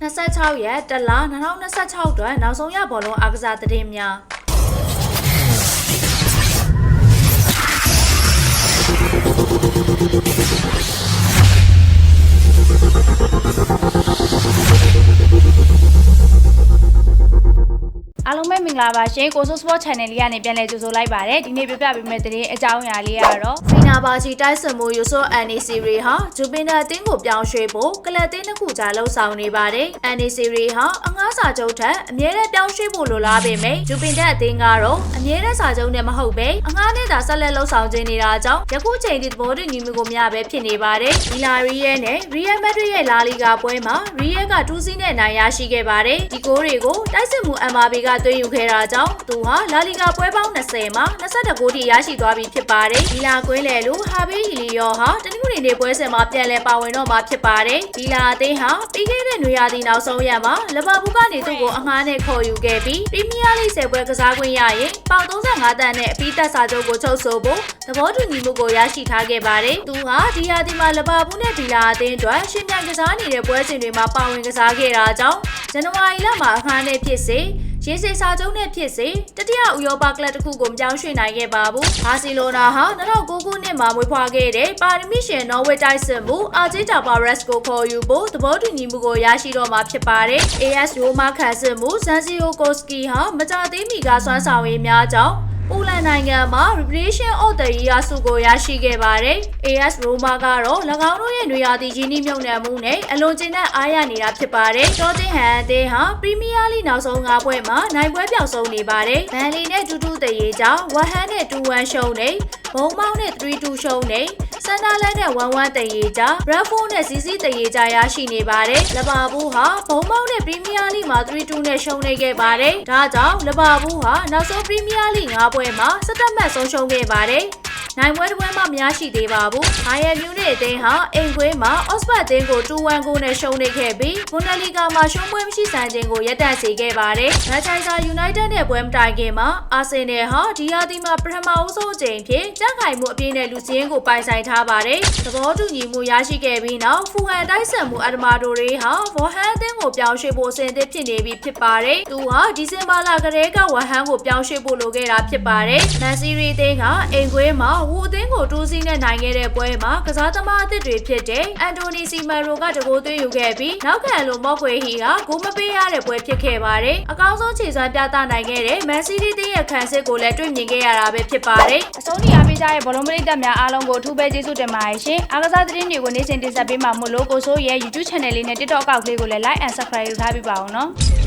26ရက်တလ2026အတွက်နောက်ဆုံးရဘောလုံးအားကစားသတင်းများအားလုံးပဲမင်္ဂလာပါရှင်ကိုဆိုစပေါ့ channel လေးကနေပြန်လည်ကြိုဆိုလိုက်ပါတယ်ဒီနေ့ပြပြပေးမယ့်သတင်းအကြောင်းအရာလေးကတော့ဖီနာဘာချီတိုက်ဆွန်မှုယူဆိုအန်နီစီရီဟာဂျူပင်တာအသင်းကိုပြောင်းရွှေ့ဖို့ကလပ်အသင်းတစ်ခုကြားလှုပ်ဆောင်နေပါတယ်အန်နီစီရီဟာအငှားစာချုပ်ထက်အမြဲတမ်းပြောင်းရွှေ့ဖို့လိုလားပေမဲ့ဂျူပင်တာအသင်းကတော့အမြဲတမ်းစာချုပ်နဲ့မဟုတ်ပဲအငှားနဲ့သာဆက်လက်လှုပ်ဆောင်ခြင်းနေတာကြောင့်ယခုချိန်ဒီသဘောတူညီမှုကိုမရပဲဖြစ်နေပါတယ်ဒီလာရီယဲနဲ့ရီယယ်မက်ဒရစ်ရဲ့လာလီဂါပွဲမှာရီယဲက2စီးနဲ့နိုင်ရရှိခဲ့ပါတယ်ဒီဂိုးတွေကိုတိုက်စစ်မှု MRB ကသွင်းယူခဲ့တာကြောင့်သူဟာလာလီဂါပွဲပေါင်း20မှာ22ဂိုးထိရရှိသွားပြီဖြစ်ပါတယ်ဒီလာကွင်းလေလူဟာဘေးဟီလီယောဟာတနင်္ဂနွေနေ့ပွဲစဉ်မှာပြန်လည်ပါဝင်တော့မှာဖြစ်ပါတယ်ဒီလာအသင်းဟာပြီးခဲ့တဲ့နွေရာသီနောက်ဆုံးရက်မှာလဘဘူးကနေသူ့ကိုအငှားနဲ့ခေါ်ယူခဲ့ပြီးပရီးမီးယားလိဂ်10ပွဲကစားခွင့်ရရင်ပေါင်35တန်းနဲ့အပြီးသက်စာချုပ်ကိုချုပ်ဆိုဖို့သဘောတူညီမှုကိုရရှိထားခဲ့ပါတယ်သူဟာဒီရာသီမှာလဘဘူးနဲ့ဒီလာအသင်းအတွက်ရှင်ပြိုင်ကစားနေတဲ့ပွဲစဉ်တွေမှာပါဝင်ကစားခဲ့တာကြောင့်ဇန်နဝါရီလမှာအငှားနဲ့ဖြစ်စေရေစစာချုပ်နဲ့ဖြစ်စေတတိယဥရောပကလပ်တစ်ခုကိုပြောင်းရွှေ့နိုင်ခဲ့ပါဘူး။ဘာစီလိုနာဟာ2009ခုနှစ်မှာမွေးဖွားခဲ့တဲ့ပါရမီရှင်နော်ဝေတိုက်စစ်မှုအာဂျီတာပါရက်စ်ကိုခေါ်ယူဖို့သဘောတူညီမှုကိုရရှိတော့မှာဖြစ်ပါတယ်။ AS ရိုမာခန်စစ်မှုဇန်စီယိုကိုစကီဟာမကြသေးမီကစွမ်းဆောင်ရည်များကြောင့်ပိုလန်နိုင်ငံမှာ Reputation of the Year ဆုကိုရရှိခဲ့ပါတယ်။ AS Roma ကတော့၎င်းတို့ရဲ့နွေရာသီကြီးနှီးမြုပ်နှံမှုနဲ့အလွန်ကျဉ်းတဲ့အားရနေတာဖြစ်ပါတယ်။တောတင်ဟန်အသင်းဟာပရီးမီးယားလိနောက်ဆုံး5ပွဲမှာနိုင်ပွဲပြောက်ဆုံးနေပါတယ်။ဘန်လီနဲ့2-2တရေကြဝက်ဟန်နဲ့2-1ရှုံးနေဘုံမောင်းနဲ့3-2ရှုံးနေဆန်ဒါလန်နဲ့1-1တရေကြဘရက်ဖို့နဲ့စီစီတရေကြရရှိနေပါတယ်။လဘာဘူးဟာဘုံမောင်းနဲ့ပရီးမီးယားလိမှာ3-2နဲ့ရှုံးနေခဲ့ပါတယ်။ဒါကြောင့်လဘာဘူးဟာနောက်ဆုံးပရီးမီးယားလိ5ပွဲမှာ17မှတ်ဆုံးရှုံးခဲ့ပါတယ်။နိုင်ပွဲတစ်ပွဲမှမရရှိသေးပါဘူး။ဘိုင်ယန်မြူနစ်အသင်းဟာအိမ်ကွင်းမှာအော့စပတ်အသင်းကို2-1ဂိုးနဲ့ရှုံးနေခဲ့ပြီးဘွန်ဒလီဂါမှာရှုံးပွဲမရှိဆိုင်ခြင်းကိုရပ်တန့်စေခဲ့ပါတယ်။မန်ချက်စတာယူနိုက်တက်နဲ့ပွဲမတိုင်ခင်မှာအာဆင်နယ်ဟာဒီရာသီမှာပထမအဆုံးအကြိမ်ဖြစ်ကြက်ခိုင်မှုအပြည့်နဲ့လူစင်းကိုပိုင်ဆိုင်ထားပါတယ်။သဘောတူညီမှုရရှိခဲ့ပြီးနောက်ဖူဟန်တိုက်ဆက်မှုအဒမာတိုတွေဟာဝဟန်အသင်းကိုပြောင်းရွှေ့ဖို့အဆင်သင့်ဖြစ်နေပြီဖြစ်ပါတယ်။သူဟာဒီဇင်ဘာလကတည်းကဝဟန်ကိုပြောင်းရွှေ့ဖို့လိုခဲ့တာဖြစ်ပါတယ်။မန်စီရီအသင်းကအိမ်ကွင်းမှာဝူအသင်းကို2စီးနဲ့နိုင်ခဲ့တဲ့ပွဲမှာကစားသမားအသစ်တွေဖြစ်တဲ့အန်တိုနီစီမန်ရိုကတကိုးသွင်းယူခဲ့ပြီးနောက်ခံလိုမော့ကွေဟီကဂိုးမပေးရတဲ့ပွဲဖြစ်ခဲ့ပါတယ်။အကောင်းဆုံးခြေစွမ်းပြသနိုင်ခဲ့တဲ့မန်စီးတီးရဲ့ခံစစ်ကိုလည်းတွေ့မြင်ခဲ့ရတာပဲဖြစ်ပါတယ်။အဆုံးထိအားပေးကြတဲ့ဘောလုံးပရိသတ်များအားလုံးကိုအထူးပဲကျေးဇူးတင်ပါတယ်ရှင်။အားကစားသတင်းတွေကိုနေ့စဉ်တင်ဆက်ပေးမှာမို့လို့ကိုဆိုရဲ့ YouTube Channel လေးနဲ့ TikTok အကောင့်လေးကိုလည်း Like and Subscribe လုပ်ထားပေးပါဦးနော်။